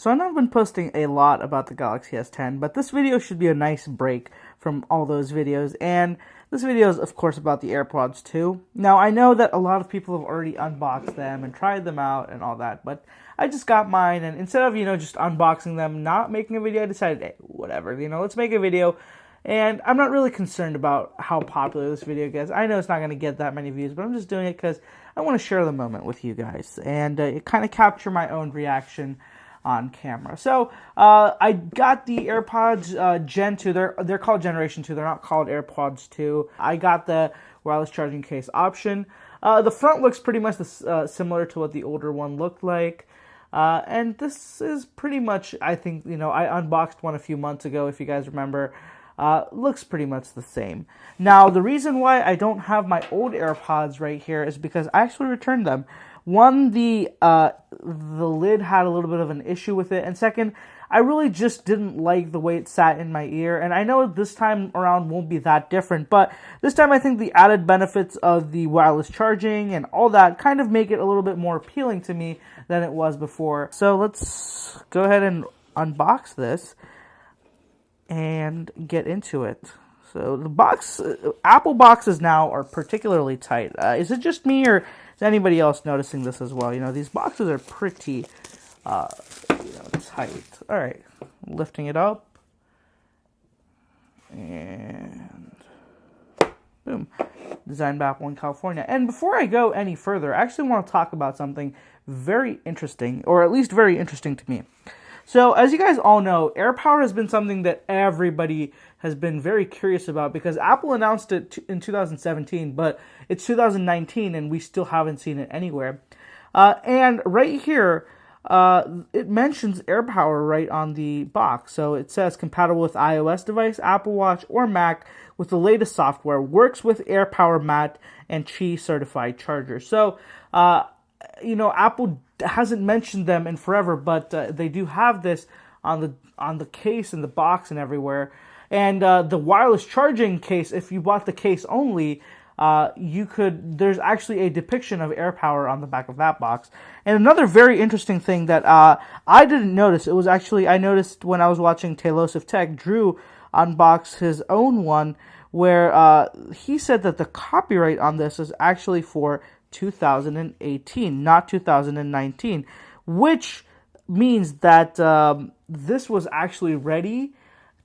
So I know I've been posting a lot about the Galaxy S10, but this video should be a nice break from all those videos, and this video is of course about the AirPods 2. Now I know that a lot of people have already unboxed them and tried them out and all that, but I just got mine, and instead of, just unboxing them, not making a video, I decided, hey, whatever, let's make a video. And I'm not really concerned about how popular this video gets. I know it's not going to get that many views, but I'm just doing it because I want to share the moment with you guys and kind of capture my own reaction on camera. So I got the AirPods Gen 2. They're called Generation 2. They're not called AirPods 2. I got the wireless charging case option. The front looks pretty much similar to what the older one looked like. And this is pretty much, I think, I unboxed one a few months ago, if you guys remember. Looks pretty much the same. Now, the reason why I don't have my old AirPods right here is because I actually returned them. One, the lid had a little bit of an issue with it, and second, I really just didn't like the way it sat in my ear, and I know this time around won't be that different, but this time I think the added benefits of the wireless charging and all that kind of make it a little bit more appealing to me than it was before. So let's go ahead and unbox this and get into it. So the box, Apple boxes now are particularly tight. Is it just me, or is anybody else noticing this as well? These boxes are pretty tight. All right, lifting it up, and boom. Designed by Apple in California. And before I go any further, I actually want to talk about something very interesting, or at least very interesting to me. So, as you guys all know, AirPower has been something that everybody has been very curious about because Apple announced it in 2017, but it's 2019 and we still haven't seen it anywhere. And right here, it mentions AirPower right on the box. So it says compatible with iOS device, Apple Watch, or Mac with the latest software, works with AirPower Matte and Qi certified charger. So, Apple hasn't mentioned them in forever, but they do have this on the case and the box and everywhere. And the wireless charging case, if you bought the case only, there's actually a depiction of AirPower on the back of that box. And another very interesting thing that I didn't notice, it was actually, I noticed when I was watching Talos of Tech, Drew unbox his own one, where he said that the copyright on this is actually for 2018, not 2019, which means that this was actually ready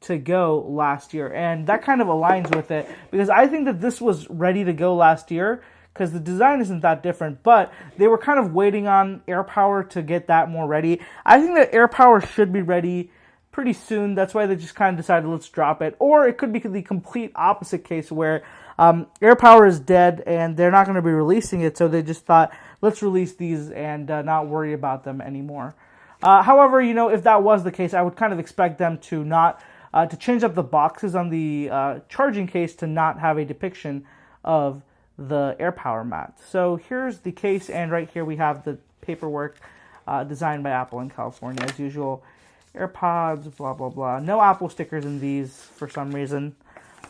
to go last year, and that kind of aligns with it because I think that this was ready to go last year because the design isn't that different, but they were kind of waiting on AirPower to get that more ready. I think that AirPower should be ready pretty soon. That's why they just kind of decided, let's drop it. Or it could be the complete opposite case where AirPower is dead and they're not going to be releasing it, so they just thought, let's release these and not worry about them anymore. However, if that was the case, I would kind of expect them to not to change up the boxes on the charging case to not have a depiction of the AirPower Matte. So here's the case, and right here we have the paperwork designed by Apple in California as usual. AirPods, blah, blah, blah. No Apple stickers in these for some reason.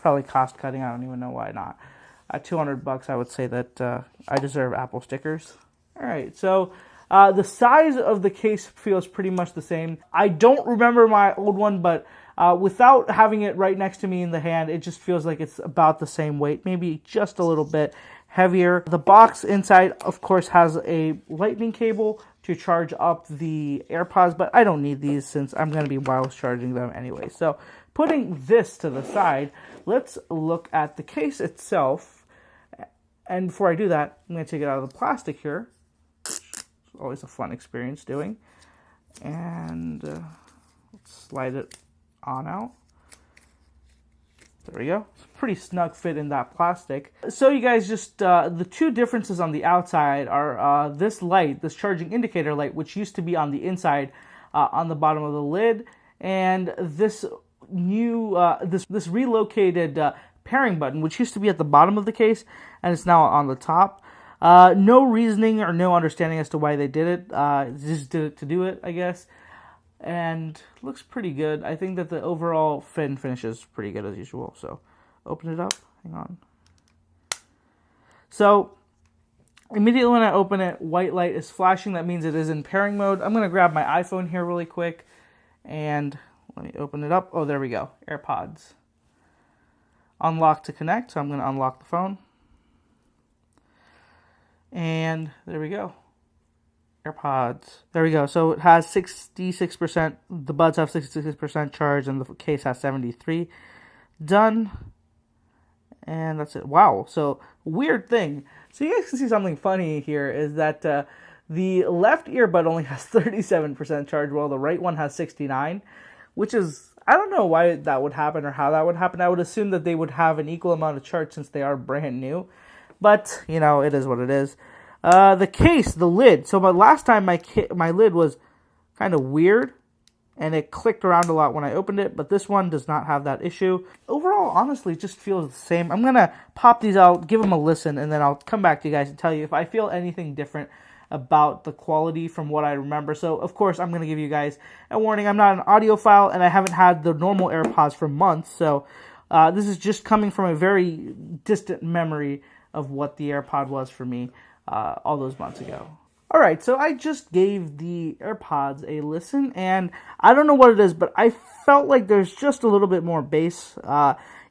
Probably cost cutting. I don't even know why not. At $200, I would say that I deserve Apple stickers. All right, so the size of the case feels pretty much the same. I don't remember my old one, but without having it right next to me in the hand, it just feels like it's about the same weight, maybe just a little bit heavier. The box inside, of course, has a lightning cable to charge up the AirPods, but I don't need these since I'm going to be wireless charging them anyway. So putting this to the side, let's look at the case itself. And before I do that, I'm going to take it out of the plastic here. It's always a fun experience doing. And let's slide it on out. There we go. It's a pretty snug fit in that plastic. So you guys, just the two differences on the outside are this light, this charging indicator light, which used to be on the inside on the bottom of the lid, and this new this relocated pairing button, which used to be at the bottom of the case and it's now on the top. No reasoning or no understanding as to why they did it. Just did it to do it, I guess. And looks pretty good. I think that the overall fit and finish is pretty good as usual. So open it up. Hang on. So Immediately when I open it, white light is flashing. That means it is in pairing mode. I'm going to grab my iPhone here really quick. And let me open it up. Oh, there we go. AirPods. Unlock to connect. So I'm going to unlock the phone. And there we go. AirPods. There we go. So it has 66%. The buds have 66% charge, and the case has 73%. Done. And that's it. Wow. So, weird thing. So, you guys can see something funny here is that the left earbud only has 37% charge, while the right one has 69%, which is, I don't know why that would happen or how that would happen. I would assume that they would have an equal amount of charge since they are brand new. But, you know, it is what it is. The case, the lid. So, last time my lid was kind of weird, and it clicked around a lot when I opened it, but this one does not have that issue. Overall, honestly, it just feels the same. I'm going to pop these out, give them a listen, and then I'll come back to you guys and tell you if I feel anything different about the quality from what I remember. So, of course, I'm going to give you guys a warning. I'm not an audiophile, and I haven't had the normal AirPods for months, so this is just coming from a very distant memory of what the AirPod was for me all those months ago. Alright, so I just gave the AirPods a listen, and I don't know what it is, but I felt like there's just a little bit more bass,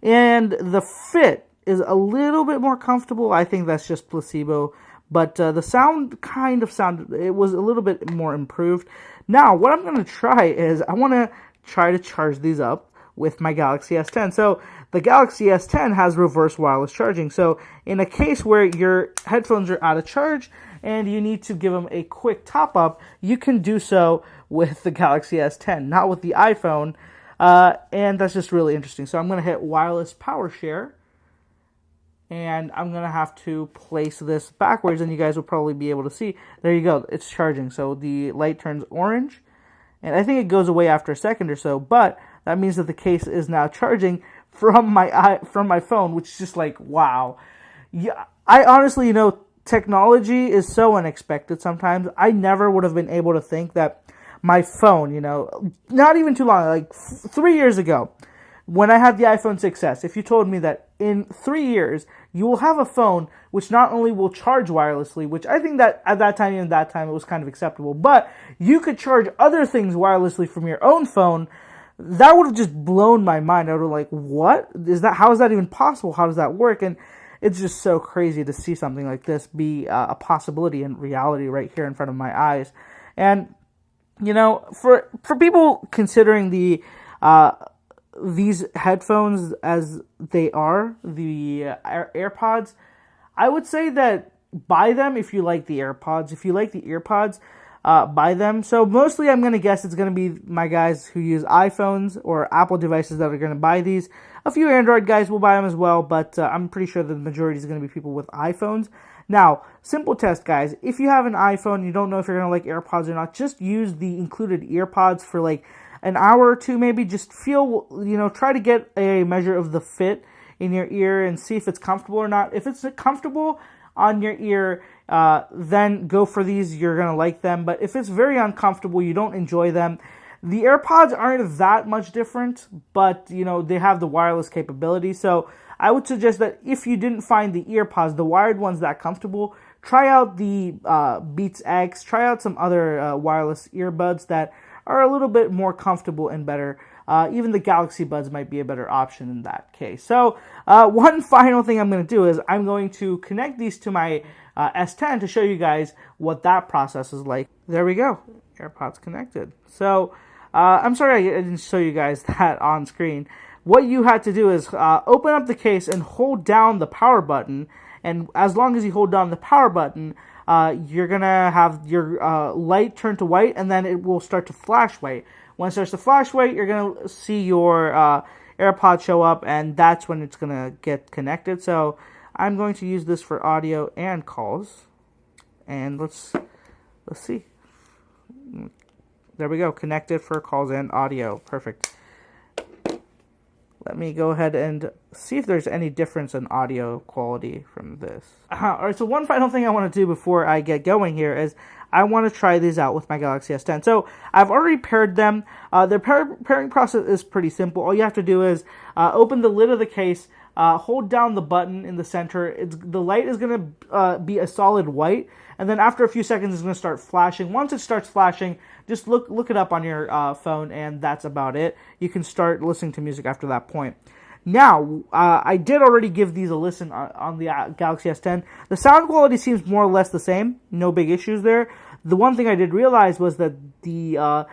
and the fit is a little bit more comfortable. I think that's just placebo, but the sound kind of sounded, it was a little bit more improved. Now, what I'm going to try is, I want to try to charge these up with my Galaxy S10. So, the Galaxy S10 has reverse wireless charging. So, in a case where your headphones are out of charge, and you need to give them a quick top-up, you can do so with the Galaxy S10, not with the iPhone, and that's just really interesting. So I'm going to hit wireless power share, and I'm going to have to place this backwards, and you guys will probably be able to see. There you go, it's charging. So the light turns orange, and I think it goes away after a second or so, but that means that the case is now charging from my phone, which is just like, wow. Yeah, I honestly, technology is so unexpected sometimes. I never would have been able to think that my phone, not even too long, like 3 years ago, when I had the iPhone 6s, if you told me that in 3 years, you will have a phone which not only will charge wirelessly, which I think that at that time, even that time, it was kind of acceptable, but you could charge other things wirelessly from your own phone, that would have just blown my mind. I would have like, what? How is that even possible? How does that work? And it's just so crazy to see something like this be a possibility in reality right here in front of my eyes. And, for people considering these headphones as they are, the AirPods, I would say that buy them if you like the AirPods. If you like the earpods, buy them. So mostly I'm going to guess it's going to be my guys who use iPhones or Apple devices that are going to buy these. A few Android guys will buy them as well, but I'm pretty sure the majority is going to be people with iPhones. Now, simple test, guys. If you have an iPhone, you don't know if you're going to like AirPods or not, just use the included earpods for like an hour or two maybe. Just feel, try to get a measure of the fit in your ear and see if it's comfortable or not. If it's comfortable on your ear, then go for these. You're going to like them. But if it's very uncomfortable, you don't enjoy them, the AirPods aren't that much different, but, they have the wireless capability. So I would suggest that if you didn't find the EarPods, the wired ones, that comfortable, try out the Beats X, try out some other wireless earbuds that are a little bit more comfortable and better. Even the Galaxy Buds might be a better option in that case. So one final thing I'm going to do is I'm going to connect these to my S10 to show you guys what that process is like. There we go. AirPods connected. So I'm sorry I didn't show you guys that on screen. What you had to do is open up the case and hold down the power button. And as long as you hold down the power button, you're going to have your light turn to white, and then it will start to flash white. When it starts to flash white, you're going to see your AirPods show up, and that's when it's going to get connected. So I'm going to use this for audio and calls. And let's see. There we go, connected for calls and audio. Perfect. Let me go ahead and see if there's any difference in audio quality from this. Alright, so one final thing I want to do before I get going here is I want to try these out with my Galaxy S10. So I've already paired them. The pairing process is pretty simple. All you have to do is open the lid of the case, hold down the button in the center. The light is going to be a solid white, and then after a few seconds it's going to start flashing. Once it starts flashing, just look it up on your phone, and that's about it. You can start listening to music after that point. Now, I did already give these a listen on the Galaxy S10. The sound quality seems more or less the same. No big issues there. The one thing I did realize was that the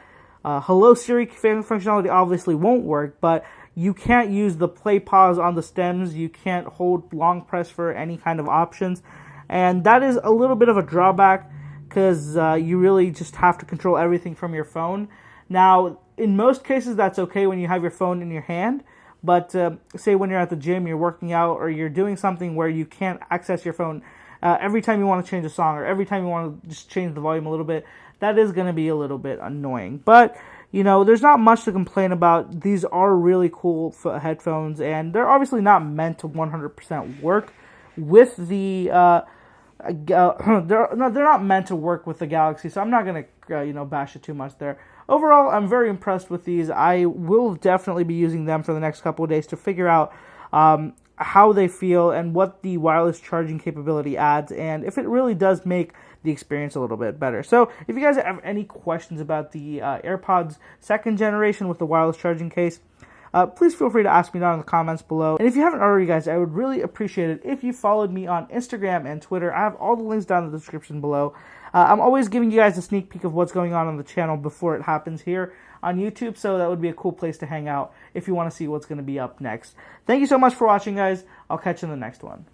Hello Siri functionality obviously won't work, but you can't use the play pause on the stems. You can't hold long press for any kind of options. And that is a little bit of a drawback because you really just have to control everything from your phone. Now, in most cases, that's okay when you have your phone in your hand. But say when you're at the gym, you're working out, or you're doing something where you can't access your phone every time you want to change a song, or every time you want to just change the volume a little bit, that is going to be a little bit annoying. But, you know, there's not much to complain about. These are really cool headphones, and they're obviously not meant to 100% work with the... they're not meant to work with the Galaxy, so I'm not going to bash it too much there. Overall, I'm very impressed with these. I will definitely be using them for the next couple of days to figure out how they feel and what the wireless charging capability adds, and if it really does make the experience a little bit better. So if you guys have any questions about the AirPods 2nd generation with the wireless charging case, please feel free to ask me down in the comments below. And if you haven't already, guys, I would really appreciate it if you followed me on Instagram and Twitter. I have all the links down in the description below. I'm always giving you guys a sneak peek of what's going on the channel before it happens here on YouTube, so that would be a cool place to hang out if you want to see what's going to be up next. Thank you so much for watching, guys. I'll catch you in the next one.